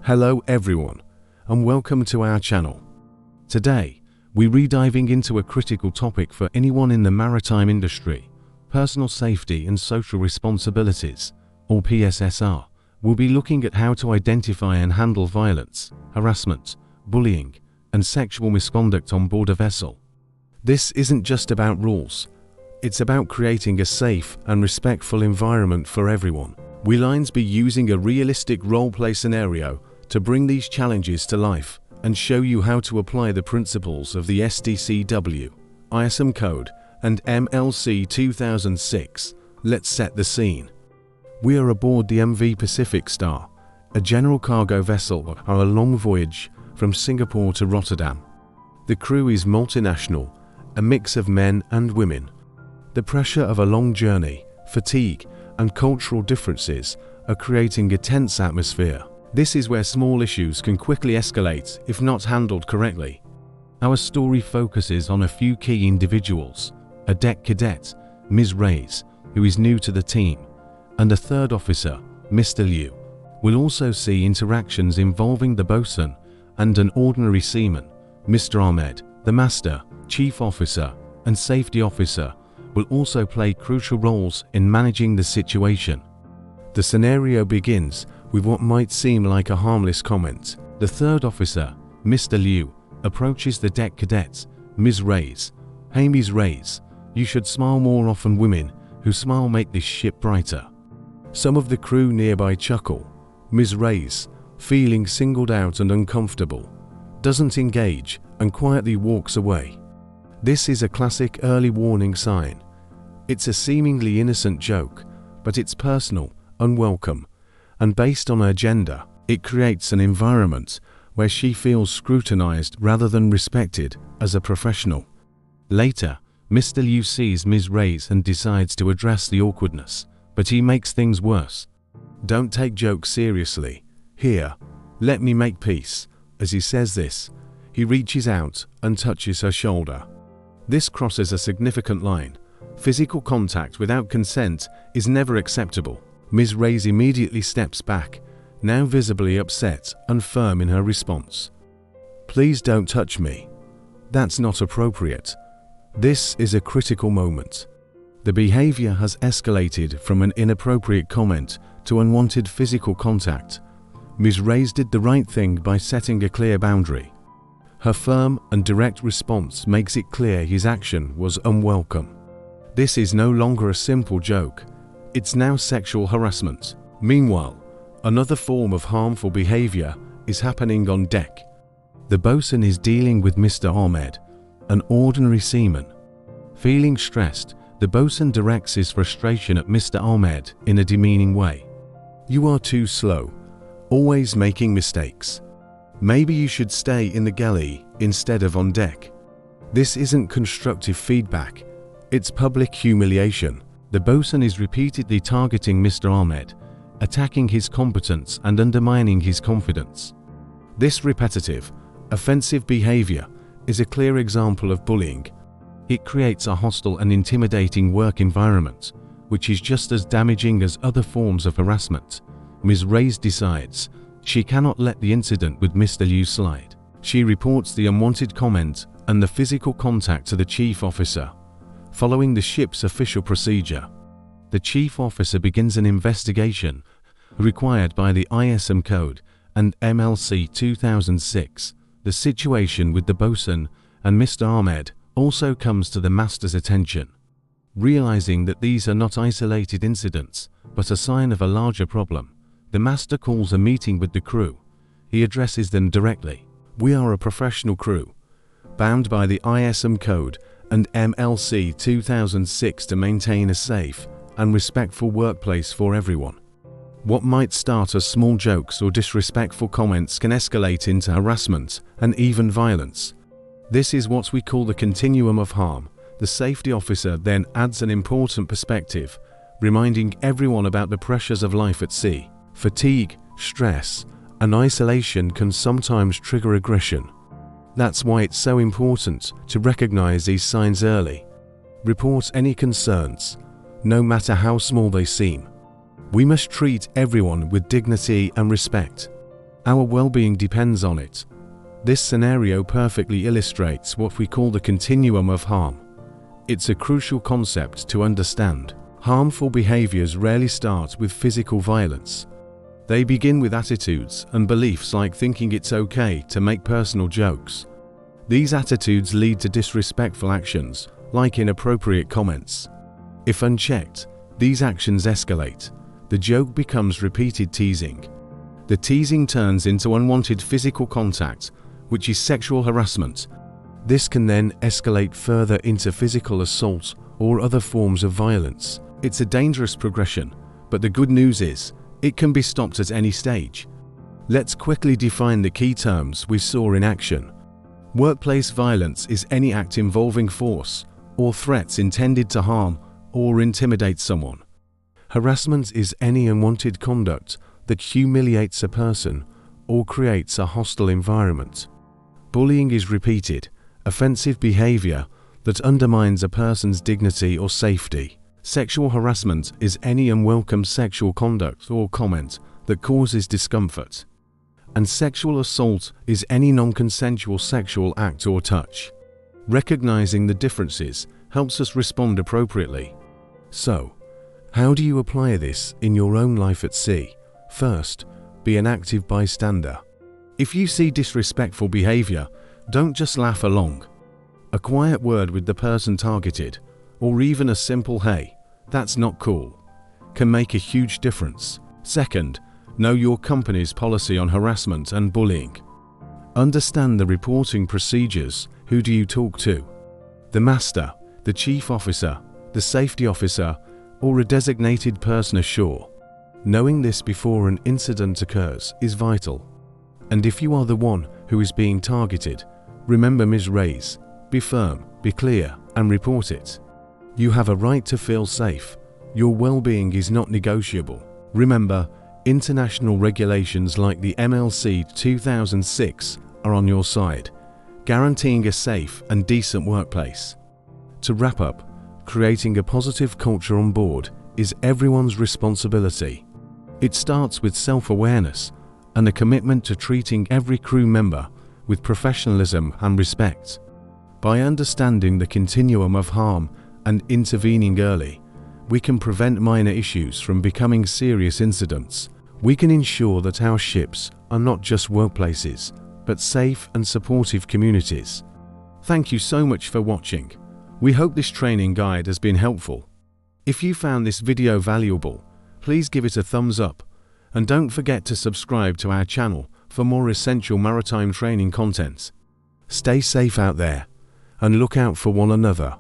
Hello everyone, and welcome to our channel. Today, we're diving into a critical topic for anyone in the maritime industry: personal safety and social responsibilities, or PSSR. We'll be looking at how to identify and handle violence, harassment, bullying, and sexual misconduct on board a vessel. This isn't just about rules. It's about creating a safe and respectful environment for everyone. We'll be using a realistic role-play scenario to bring these challenges to life and show you how to apply the principles of the STCW, ISM Code, and MLC 2006. Let's set the scene. We are aboard the MV Pacific Star, a general cargo vessel on a long voyage from Singapore to Rotterdam. The crew is multinational, a mix of men and women. The pressure of a long journey, fatigue, and cultural differences are creating a tense atmosphere. This is where small issues can quickly escalate if not handled correctly. Our story focuses on a few key individuals: a deck cadet, Ms. Reyes, who is new to the team, and a third officer, Mr. Liu. We'll also see interactions involving the bosun and an ordinary seaman, Mr. Ahmed. The master, chief officer, and safety officer will also play crucial roles in managing the situation. The scenario begins with what might seem like a harmless comment. The third officer, Mr. Liu, approaches the deck cadet, Ms. Reyes. "Hey Ms. Reyes, you should smile more often. Women who smile make this ship brighter." Some of the crew nearby chuckle. Ms. Reyes, feeling singled out and uncomfortable, doesn't engage and quietly walks away. This is a classic early warning sign. It's a seemingly innocent joke, but it's personal, unwelcome, and based on her gender, it creates an environment where she feels scrutinized rather than respected as a professional. Later, Mr. Liu sees Ms. Reyes and decides to address the awkwardness, but he makes things worse. "Don't take jokes seriously. Here, let me make peace." As he says this, he reaches out and touches her shoulder. This crosses a significant line. Physical contact without consent is never acceptable. Ms. Reyes immediately steps back, now visibly upset and firm in her response. "Please don't touch me. That's not appropriate." This is a critical moment. The behavior has escalated from an inappropriate comment to unwanted physical contact. Ms. Reyes did the right thing by setting a clear boundary. Her firm and direct response makes it clear his action was unwelcome. This is no longer a simple joke. It's now sexual harassment. Meanwhile, another form of harmful behavior is happening on deck. The bosun is dealing with Mr. Ahmed, an ordinary seaman. Feeling stressed, the bosun directs his frustration at Mr. Ahmed in a demeaning way. "You are too slow, always making mistakes. Maybe you should stay in the galley instead of on deck." This isn't constructive feedback, it's public humiliation. The bosun is repeatedly targeting Mr. Ahmed, attacking his competence and undermining his confidence. This repetitive, offensive behavior is a clear example of bullying. It creates a hostile and intimidating work environment, which is just as damaging as other forms of harassment. Ms. Reyes decides she cannot let the incident with Mr. Liu slide. She reports the unwanted comment and the physical contact to the chief officer. Following the ship's official procedure, the chief officer begins an investigation required by the ISM Code and MLC 2006. The situation with the bosun and Mr. Ahmed also comes to the master's attention. Realizing that these are not isolated incidents, but a sign of a larger problem, the master calls a meeting with the crew. He addresses them directly. "We are a professional crew, bound by the ISM Code and MLC 2006 to maintain a safe and respectful workplace for everyone. What might start as small jokes or disrespectful comments can escalate into harassment and even violence. This is what we call the continuum of harm." The safety officer then adds an important perspective, reminding everyone about the pressures of life at sea. Fatigue, stress, and isolation can sometimes trigger aggression. That's why it's so important to recognize these signs early. Report any concerns, no matter how small they seem. We must treat everyone with dignity and respect. Our well-being depends on it. This scenario perfectly illustrates what we call the continuum of harm. It's a crucial concept to understand. Harmful behaviors rarely start with physical violence. They begin with attitudes and beliefs like thinking it's okay to make personal jokes. These attitudes lead to disrespectful actions, like inappropriate comments. If unchecked, these actions escalate. The joke becomes repeated teasing. The teasing turns into unwanted physical contact, which is sexual harassment. This can then escalate further into physical assault or other forms of violence. It's a dangerous progression, but the good news is, it can be stopped at any stage. Let's quickly define the key terms we saw in action. Workplace violence is any act involving force or threats intended to harm or intimidate someone. Harassment is any unwanted conduct that humiliates a person or creates a hostile environment. Bullying is repeated, offensive behavior that undermines a person's dignity or safety. Sexual harassment is any unwelcome sexual conduct or comment that causes discomfort. And sexual assault is any non-consensual sexual act or touch. Recognizing the differences helps us respond appropriately. So, how do you apply this in your own life at sea? First, be an active bystander. If you see disrespectful behavior, don't just laugh along. A quiet word with the person targeted, or even a simple "hey, that's not cool," can make a huge difference. Second, know your company's policy on harassment and bullying. Understand the reporting procedures. Who do you talk to? The master, the chief officer, the safety officer, or a designated person ashore? Knowing this before an incident occurs is vital. And if you are the one who is being targeted, remember Ms. Ray's: be firm, be clear, and report it. You have a right to feel safe. Your well-being is not negotiable. Remember, international regulations like the MLC 2006 are on your side, guaranteeing a safe and decent workplace. To wrap up, creating a positive culture on board is everyone's responsibility. It starts with self-awareness and a commitment to treating every crew member with professionalism and respect. By understanding the continuum of harm and intervening early, we can prevent minor issues from becoming serious incidents. We can ensure that our ships are not just workplaces, but safe and supportive communities. Thank you so much for watching. We hope this training guide has been helpful. If you found this video valuable, please give it a thumbs up, and don't forget to subscribe to our channel for more essential maritime training content. Stay safe out there, and look out for one another.